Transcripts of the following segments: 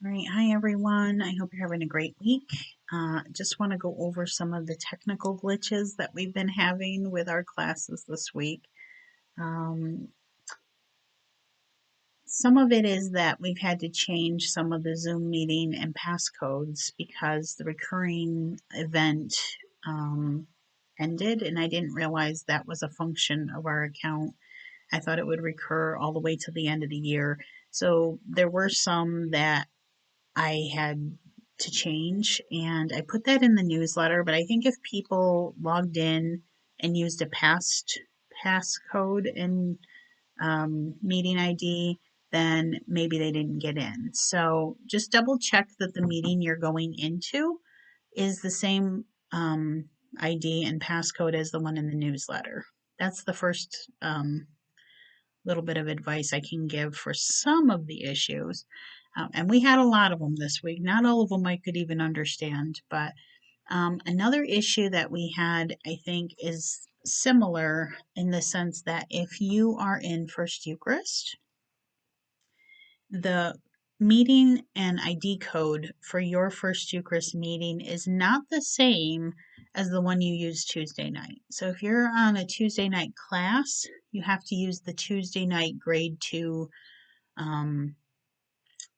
All right, hi everyone. I hope you're having a great week. Just want to go over some of the technical glitches that we've been having with our classes this week. Um, some of it is that we've had to change some of the Zoom meeting and passcodes because the recurring event um, ended, and I didn't realize that was a function of our account. I thought it would recur all the way to the end of the year. So there were some that I had to change, and I put that in the newsletter. But I think if people logged in and used a passcode and meeting ID, then maybe they didn't get in. So just double check that the meeting you're going into is the same ID and passcode as the one in the newsletter. That's the first little bit of advice I can give for some of the issues. And we had a lot of them this week. Not all of them I could even understand, but another issue that we had, I think, is similar in the sense that if you are in First Eucharist, the meeting and ID code for your First Eucharist meeting is not the same as the one you use Tuesday night. So if you're on a Tuesday night class, you have to use the Tuesday night grade 2 um,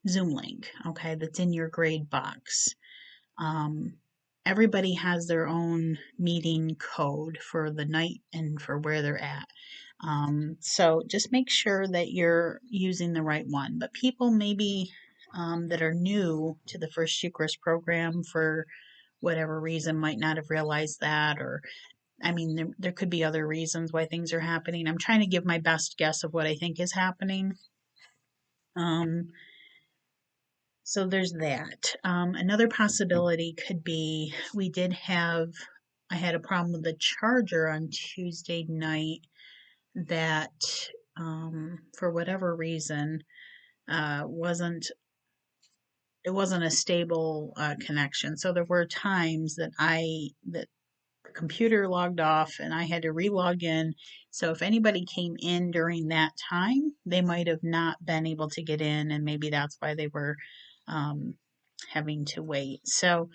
Zoom link, okay, that's in your grade box. Um, Everybody has their own meeting code for the night and for where they're at. So just make sure that you're using the right one. But people maybe that are new to the First Eucharist program for whatever reason might not have realized that, or I mean, there could be other reasons why things are happening. I'm trying to give my best guess of what I think is happening. Um, So there's that. Another possibility could be I had a problem with the charger on Tuesday night that, for whatever reason, wasn't it wasn't a stable connection. So there were times that the computer logged off and I had to re-log in. So if anybody came in during that time, they might have not been able to get in, and maybe that's why they were um, having to wait. So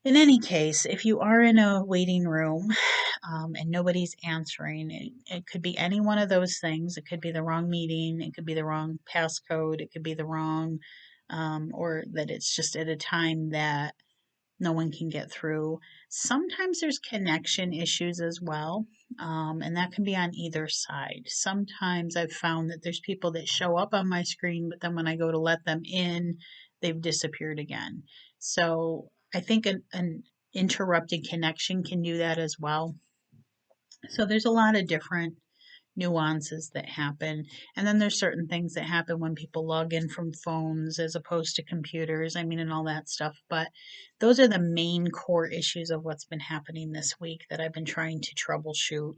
in any case, if you are in a waiting room and nobody's answering, it could be any one of those things. It could be the wrong meeting, it could be the wrong passcode, it could be the wrong, or that it's just at a time that no one can get through. Sometimes there's connection issues as well, and that can be on either side. Sometimes I've found that there's people that show up on my screen, but then when I go to let them in, they've disappeared again. So I think an interrupted connection can do that as well. So there's a lot of different nuances that happen. And then there's certain things that happen when people log in from phones as opposed to computers, I mean, and all that stuff. But those are the main core issues of what's been happening this week that I've been trying to troubleshoot.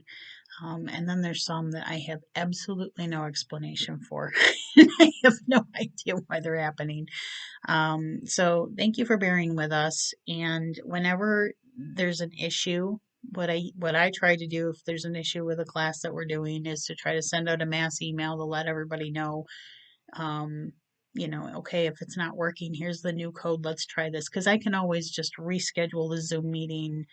And then there's some that I have absolutely no explanation for. I have no idea why they're happening. So thank you for bearing with us. And whenever there's an issue, what I try to do if there's an issue with a class that we're doing is to try to send out a mass email to let everybody know, um, okay, if it's not working, here's the new code. Let's try this, because I can always just reschedule the Zoom meeting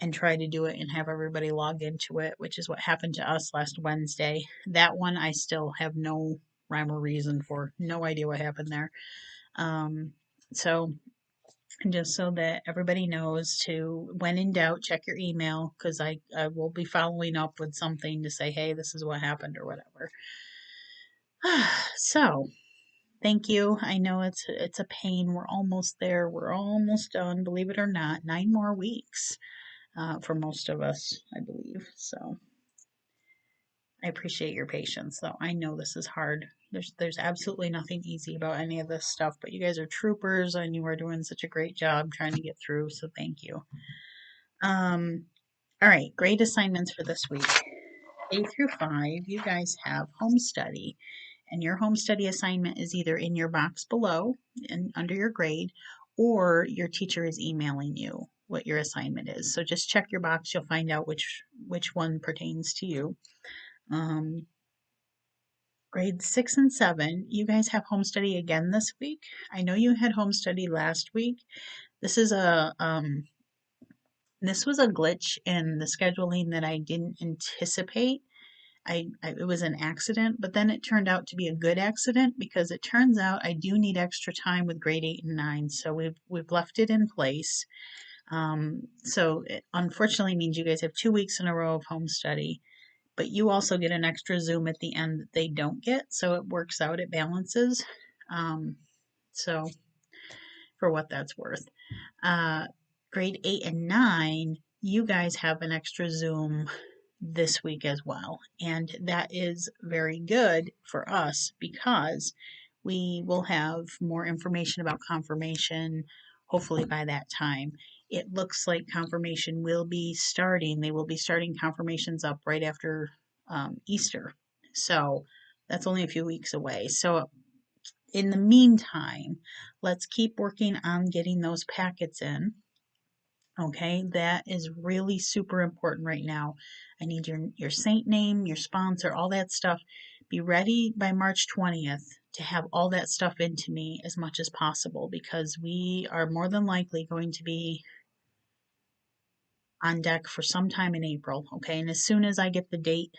and try to do it and have everybody log into it, which is what happened to us last Wednesday. That one I still have no rhyme or reason for. No idea what happened there. Um, so just so that everybody knows to, when in doubt, check your email, because I will be following up with something to say, hey, this is what happened or whatever. So thank you. I know it's a pain. We're almost there. We're almost done. Believe it or not, 9 more weeks for most of us, I believe. So I appreciate your patience, though. I know this is hard. There's absolutely nothing easy about any of this stuff, but you guys are troopers and you are doing such a great job trying to get through, so thank you. Um, all right, grade assignments for this week. K through 5, you guys have home study, and your home study assignment is either in your box below and under your grade, or your teacher is emailing you what your assignment is. So just check your box, you'll find out which one pertains to you. Um, grades 6 and 7, you guys have home study again this week. I know you had home study last week. This is this was a glitch in the scheduling that I didn't anticipate. It was an accident, but then it turned out to be a good accident because it turns out I do need extra time with grade 8 and 9, so we've left it in place. So it unfortunately means you guys have 2 weeks in a row of home study, but you also get an extra Zoom at the end that they don't get, so it works out, it balances. Um, so for what that's worth. Uh, grade 8 and 9, you guys have an extra Zoom this week as well. And that is very good for us because we will have more information about confirmation hopefully by that time. It looks like confirmation will be starting. They will be starting confirmations up right after Easter. So that's only a few weeks away. So in the meantime, let's keep working on getting those packets in. Okay, that is really super important right now. I need your saint name, your sponsor, all that stuff. Be ready by March 20th to have all that stuff into me as much as possible because we are more than likely going to be on deck for some time in April. Okay, and as soon as I get the date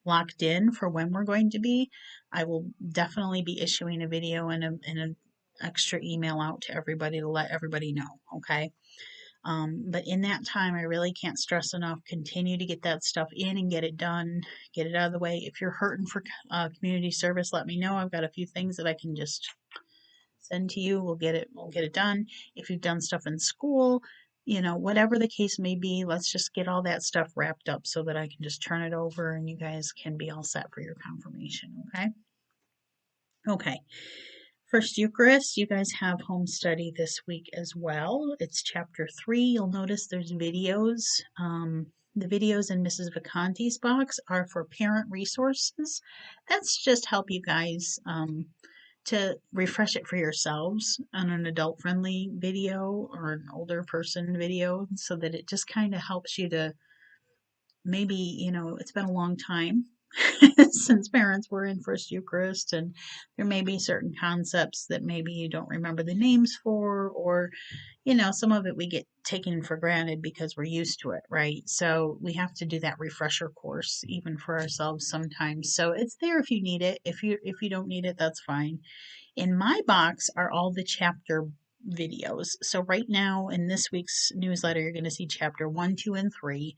locked in for when we're going to be, I will definitely be issuing a video and an extra email out to everybody to let everybody know. Okay. But in that time, I really can't stress enough, continue to get that stuff in and get it done, get it out of the way. If you're hurting for community service, let me know. I've got a few things that I can just send to you. We'll get it done. If you've done stuff in school, whatever the case may be, let's just get all that stuff wrapped up so that I can just turn it over and you guys can be all set for your confirmation, okay? Okay. First Eucharist, you guys have home study this week as well. It's chapter 3. You'll notice there's videos. The videos in Mrs. Vacanti's box are for parent resources. That's just help you guys to refresh it for yourselves on an adult-friendly video or an older person video so that it just kind of helps you to maybe, it's been a long time since parents were in First Eucharist, and there may be certain concepts that maybe you don't remember the names for, or, some of it we get taken for granted because we're used to it, right? So we have to do that refresher course even for ourselves sometimes. So it's there if you need it. If you don't need it, that's fine. In my box are all the chapter videos. So right now in this week's newsletter, you're going to see chapter 1, 2, and 3,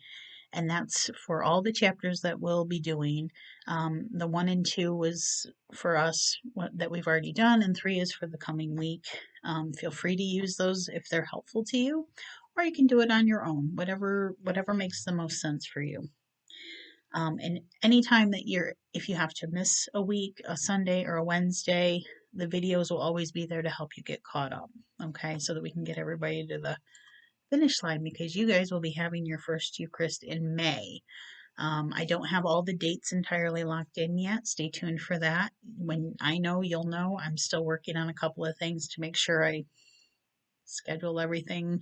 and that's for all the chapters that we'll be doing. The 1 and 2 was for us that we've already done, and 3 is for the coming week. Feel free to use those if they're helpful to you, or you can do it on your own, whatever makes the most sense for you. And anytime that if you have to miss a week, a Sunday or a Wednesday, the videos will always be there to help you get caught up, okay, so that we can get everybody to the finish line because you guys will be having your first Eucharist in May. I don't have all the dates entirely locked in yet. Stay tuned for that. When I know, you'll know. I'm still working on a couple of things to make sure I schedule everything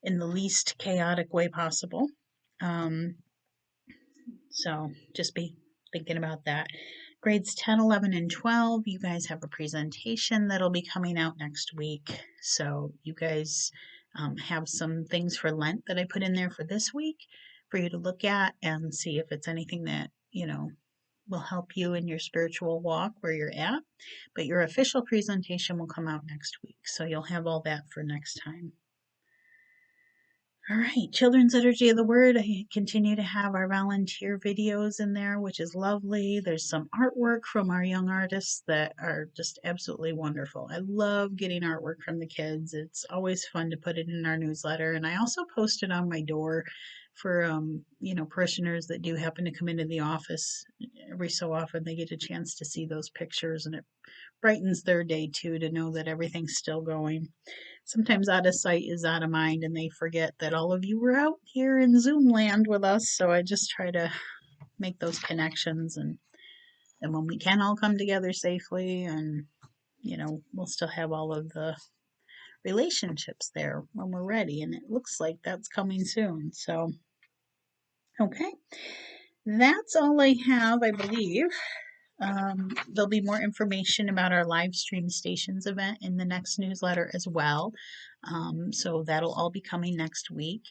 in the least chaotic way possible. So just be thinking about that. Grades 10, 11, and 12, you guys have a presentation that'll be coming out next week. So you guys have some things for Lent that I put in there for this week for you to look at and see if it's anything that, will help you in your spiritual walk where you're at. But your official presentation will come out next week. So you'll have all that for next time. All right, Children's Liturgy of the Word. I continue to have our volunteer videos in there, which is lovely. There's some artwork from our young artists that are just absolutely wonderful. I love getting artwork from the kids. It's always fun to put it in our newsletter. And I also post it on my door for, parishioners that do happen to come into the office every so often. They get a chance to see those pictures, and it brightens their day too to know that everything's still going. Sometimes out of sight is out of mind, and they forget that all of you were out here in Zoom land with us. So I just try to make those connections, and when we can all come together safely, and we'll still have all of the relationships there when we're ready, and it looks like that's coming soon. So okay, that's all I have, I believe, There'll be more information about our live stream stations event in the next newsletter as well. So that'll all be coming next week.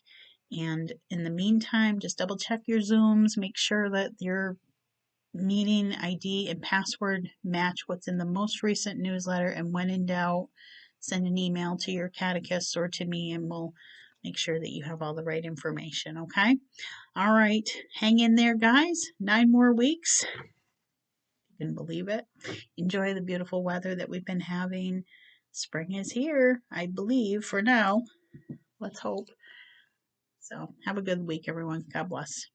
And in the meantime, just double check your Zooms, make sure that your meeting ID and password match what's in the most recent newsletter. And when in doubt, send an email to your catechist or to me, and we'll make sure that you have all the right information. Okay. All right. Hang in there, guys. 9 more weeks. You can believe it. Enjoy the beautiful weather that we've been having. Spring is here, I believe, for now. Let's hope. So have a good week, everyone. God bless.